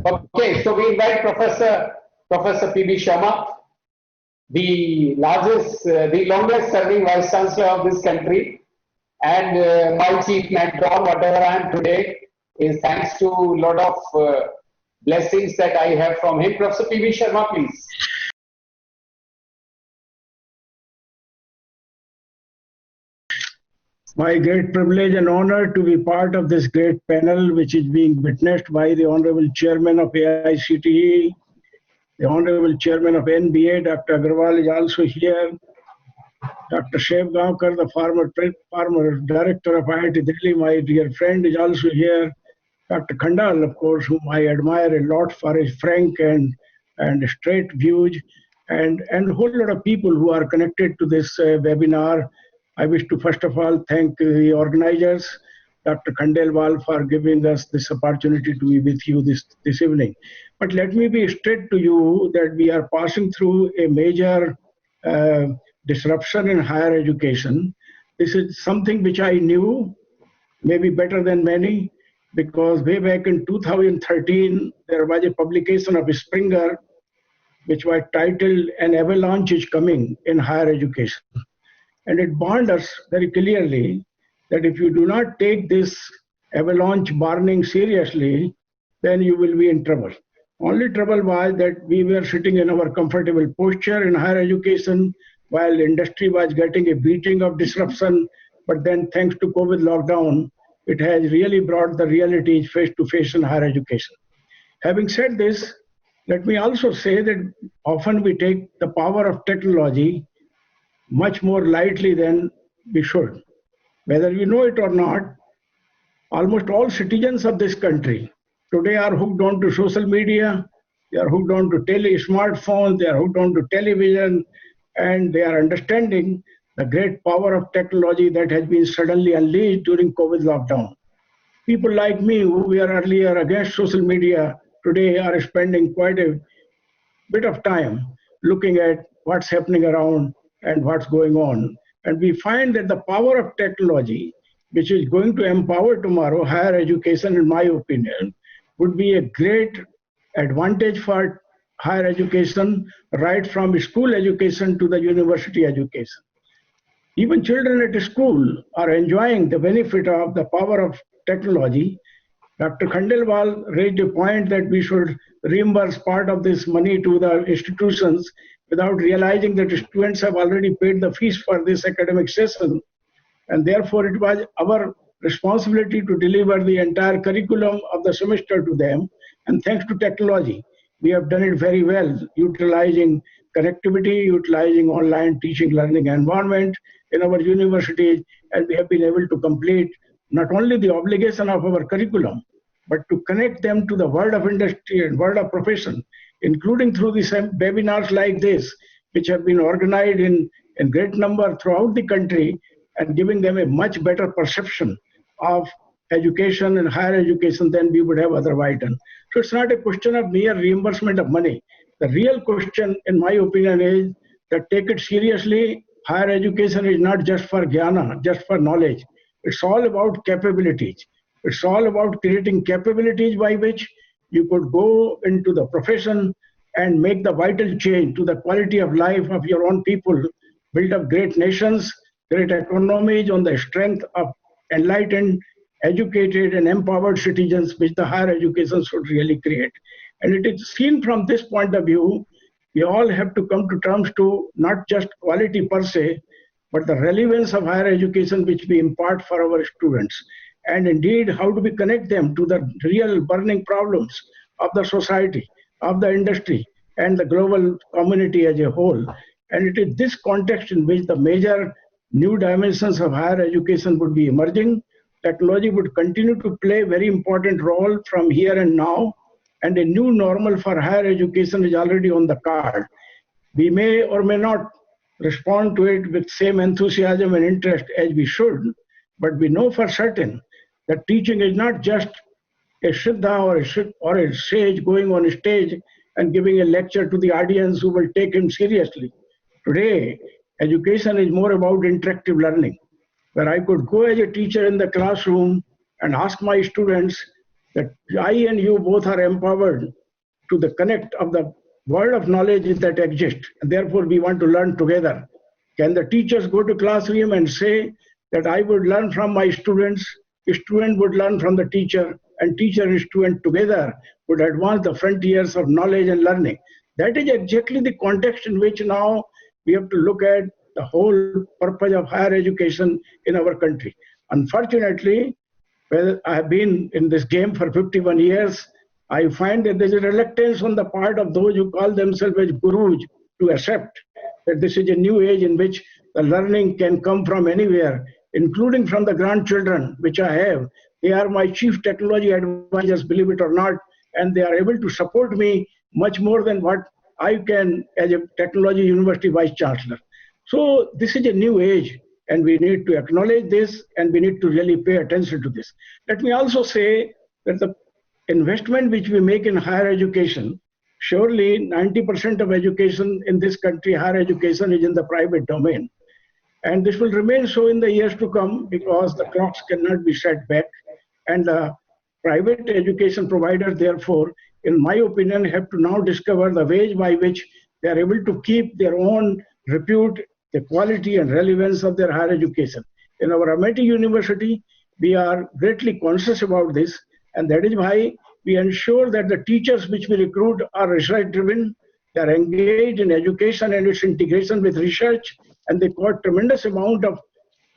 Okay, so we invite Professor P.B. Sharma, the longest serving Vice Chancellor of this country, and my chief mentor, whatever I am today, is thanks to a lot of blessings that I have from him. Professor P.B. Sharma, please. My great privilege and honor to be part of this great panel, which is being witnessed by the Honorable Chairman of AICTE, the Honorable Chairman of NBA, Dr. Agarwal is also here, Dr. Shev Gaonkar, the former Director of IIT Delhi, my dear friend, is also here, Dr. Khandal, of course, whom I admire a lot for his frank and straight views, and a whole lot of people who are connected to this webinar. I wish to first of all thank the organizers, Dr. Khandelwal, for giving us this opportunity to be with you this evening. But let me be straight to you that we are passing through a major disruption in higher education. This is something which I knew, maybe better than many, because way back in 2013, there was a publication of Springer, which was titled "An Avalanche is Coming in Higher Education." And it warned us very clearly that if you do not take this avalanche warning seriously, then you will be in trouble. Only trouble was that we were sitting in our comfortable posture in higher education while industry was getting a beating of disruption. But then thanks to COVID lockdown, it has really brought the realities face to face in higher education. Having said this, let me also say that often we take the power of technology much more lightly than we should. Whether you know it or not, almost all citizens of this country today are hooked on to social media, they are hooked on to smartphones, they are hooked on to television, and they are understanding the great power of technology that has been suddenly unleashed during COVID lockdown. People like me who were earlier against social media today are spending quite a bit of time looking at what's happening around and what's going on. And we find that the power of technology, which is going to empower tomorrow higher education, in my opinion, would be a great advantage for higher education, right from school education to the university education. Even children at school are enjoying the benefit of the power of technology. Dr. Khandelwal raised a point that we should reimburse part of this money to the institutions without realizing that students have already paid the fees for this academic session. And therefore, it was our responsibility to deliver the entire curriculum of the semester to them. And thanks to technology, we have done it very well, utilizing connectivity, utilizing online teaching learning environment in our universities, and we have been able to complete not only the obligation of our curriculum, but to connect them to the world of industry and world of profession, including through these webinars like this, which have been organized in great number throughout the country, and giving them a much better perception of education and higher education than we would have otherwise done. So it's not a question of mere reimbursement of money. The real question, in my opinion, is that take it seriously. Higher education is not just for jnana, just for knowledge. It's all about capabilities. It's all about creating capabilities by which you could go into the profession and make the vital change to the quality of life of your own people, build up great nations, great economies on the strength of enlightened, educated, and empowered citizens, which the higher education should really create. And it is seen from this point of view, we all have to come to terms to not just quality per se, but the relevance of higher education which we impart for our students. And indeed, how do we connect them to the real burning problems of the society, of the industry, and the global community as a whole. And it is this context in which the major new dimensions of higher education would be emerging. Technology would continue to play a very important role from here and now, and a new normal for higher education is already on the card. We may or may not respond to it with same enthusiasm and interest as we should, but we know for certain that teaching is not just a Siddha or a sage going on a stage and giving a lecture to the audience who will take him seriously. Today, education is more about interactive learning, where I could go as a teacher in the classroom and ask my students that I and you both are empowered to the connect of the world of knowledge that exists, and therefore we want to learn together. Can the teachers go to classroom and say that I would learn from my students, a student would learn from the teacher, and teacher and student together would advance the frontiers of knowledge and learning? That is exactly the context in which now we have to look at the whole purpose of higher education in our country. Unfortunately, well, I have been in this game for 51 years. I find that there is a reluctance on the part of those who call themselves as gurus to accept that this is a new age in which the learning can come from anywhere, including from the grandchildren, which I have. They are my chief technology advisors, believe it or not, and they are able to support me much more than what I can as a technology university vice chancellor. So this is a new age, and we need to acknowledge this, and we need to really pay attention to this. Let me also say that the investment which we make in higher education, surely 90% of education in this country, higher education, is in the private domain. And this will remain so in the years to come because the clocks cannot be set back. And the private education providers, therefore, in my opinion, have to now discover the ways by which they are able to keep their own repute, the quality and relevance of their higher education. In our Amity University, we are greatly conscious about this, and that is why we ensure that the teachers which we recruit are research-driven, they are engaged in education and its integration with research, and they got tremendous amount of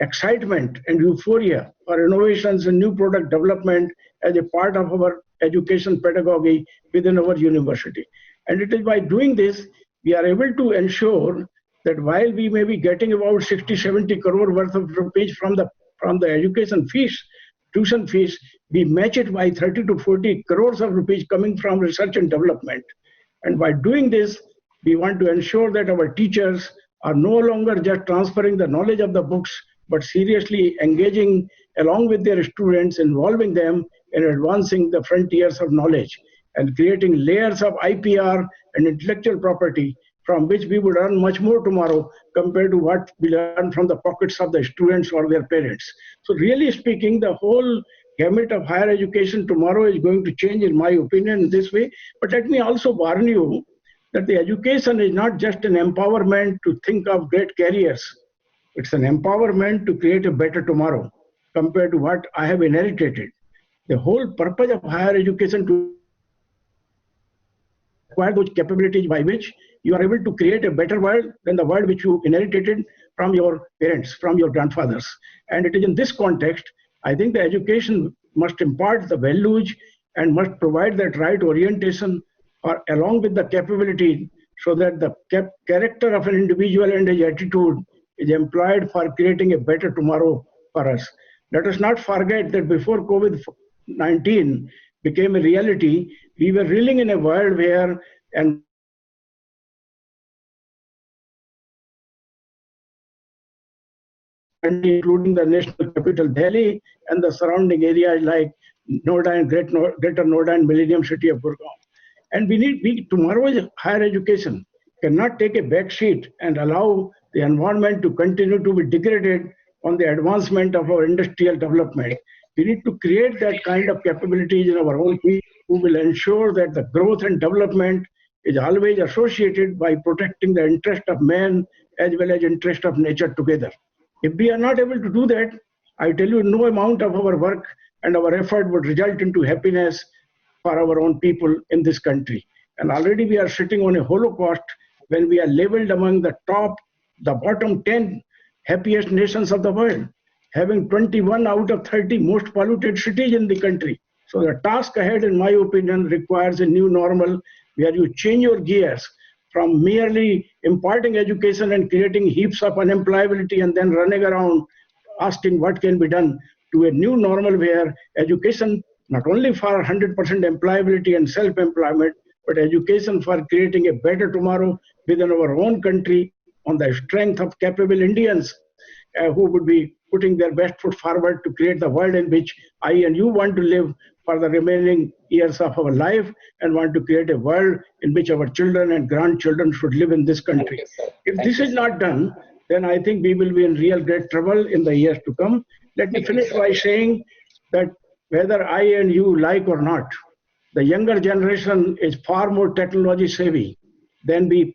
excitement and euphoria for innovations and new product development as a part of our education pedagogy within our university. And it is by doing this, we are able to ensure that while we may be getting about 60-70 crore worth of rupees from the education fees, tuition fees, we match it by 30 to 40 crores of rupees coming from research and development. And by doing this, we want to ensure that our teachers are no longer just transferring the knowledge of the books, but seriously engaging along with their students, involving them in advancing the frontiers of knowledge and creating layers of IPR and intellectual property from which we would earn much more tomorrow compared to what we learn from the pockets of the students or their parents. So really speaking, the whole gamut of higher education tomorrow is going to change, in my opinion, in this way. But let me also warn you that the education is not just an empowerment to think of great careers. It's an empowerment to create a better tomorrow compared to what I have inherited. The whole purpose of higher education to acquire those capabilities by which you are able to create a better world than the world which you inherited from your parents, from your grandfathers. And it is in this context, I think the education must impart the values and must provide that right orientation or along with the capability so that the character of an individual and his attitude is employed for creating a better tomorrow for us. Let us not forget that before COVID-19 became a reality, we were reeling in a world where, and including the national capital Delhi and the surrounding areas like Noida and Greater Noida and Millennium City of Gurgaon. And tomorrow's higher education cannot take a back seat and allow the environment to continue to be degraded on the advancement of our industrial development. We need to create that kind of capabilities in our own people who will ensure that the growth and development is always associated by protecting the interest of man as well as interest of nature together. If we are not able to do that, I tell you, no amount of our work and our effort would result into happiness for our own people in this country. And already we are sitting on a holocaust when we are labeled among the bottom 10 happiest nations of the world, having 21 out of 30 most polluted cities in the country. So the task ahead, in my opinion, requires a new normal where you change your gears from merely imparting education and creating heaps of unemployability and then running around asking what can be done to a new normal where education, not only for 100% employability and self-employment, but education for creating a better tomorrow within our own country on the strength of capable Indians who would be putting their best foot forward to create the world in which I and you want to live for the remaining years of our life and want to create a world in which our children and grandchildren should live in this country. If this is not done, then I think we will be in real great trouble in the years to come. Let me finish by saying that whether I and you like or not, the younger generation is far more technology savvy than we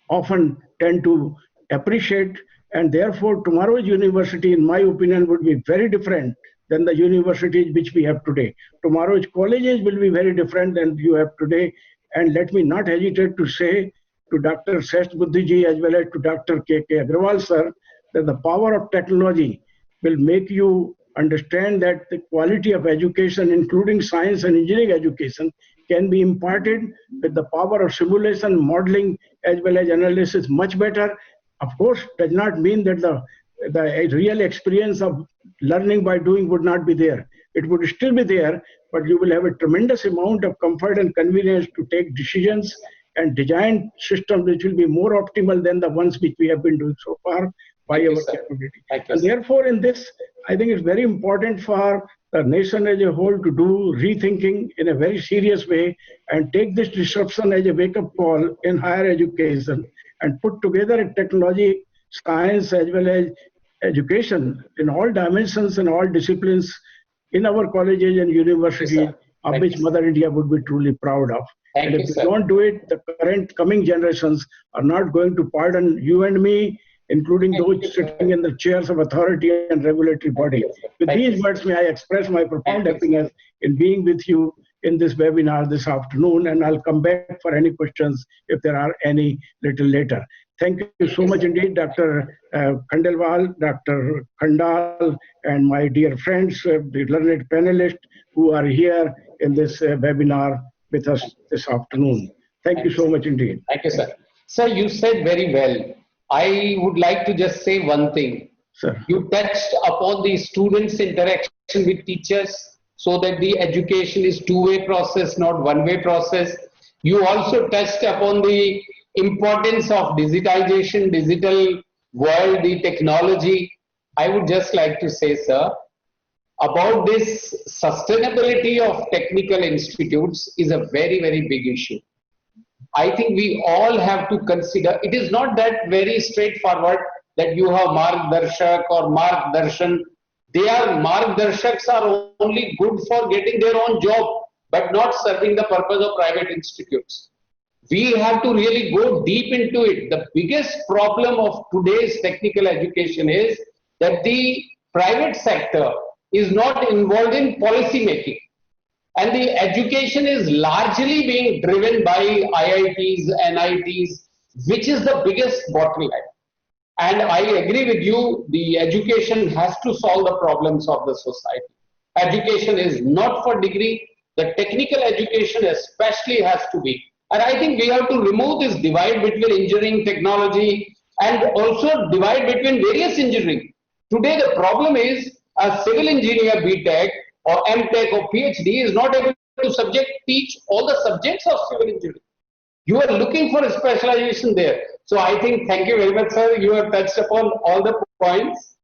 often tend to appreciate, and therefore tomorrow's university, in my opinion, would be very different than the universities which we have today. Tomorrow's colleges will be very different than you have today. And let me not hesitate to say to Dr. Seth Buddhiji as well as to Dr. K.K. Agrawal sir, that the power of technology will make you understand that the quality of education, including science and engineering education, can be imparted with the power of simulation, modeling, as well as analysis much better. Of course, does not mean that the real experience of learning by doing would not be there. It would still be there, but you will have a tremendous amount of comfort and convenience to take decisions and design systems which will be more optimal than the ones which we have been doing so far by our capability. And therefore, in this, I think it's very important for the nation as a whole to do rethinking in a very serious way and take this disruption as a wake-up call in higher education and put together a technology, science, as well as education in all dimensions and all disciplines in our colleges and universities, of which Mother India would be truly proud of. And if we don't do it, the coming generations are not going to pardon you and me, including those sitting in the chairs of authority and regulatory body. With these words, may I express my profound happiness in being with you in this webinar this afternoon, and I'll come back for any questions if there are any little later. Thank you so much indeed, Dr. Khandelwal, Dr. Khandal, and my dear friends, the learned panelists who are here in this webinar with us this afternoon. Thank you so much indeed. Thank you, sir. Sir, you said very well. I would like to just say one thing. Sir. You touched upon the students' interaction with teachers so that the education is two-way process, not one-way process. You also touched upon the importance of digitization, digital world, the technology. I would just like to say, sir, about this sustainability of technical institutes is a very, very big issue. I think we all have to consider, it is not that very straightforward that you have Margdarshak or Margdarshan. Margdarshaks are only good for getting their own job, but not serving the purpose of private institutes. We have to really go deep into it. The biggest problem of today's technical education is that the private sector is not involved in policy making. And the education is largely being driven by IITs, NITs, which is the biggest bottleneck. And I agree with you, the education has to solve the problems of the society. Education is not for degree. The technical education especially has to be. And I think we have to remove this divide between engineering, technology, and also divide between various engineering. Today the problem is a civil engineer BTech or MTech or PhD is not able to teach all the subjects of civil engineering. You are looking for a specialization there. So I think, thank you very much, sir. You have touched upon all the points.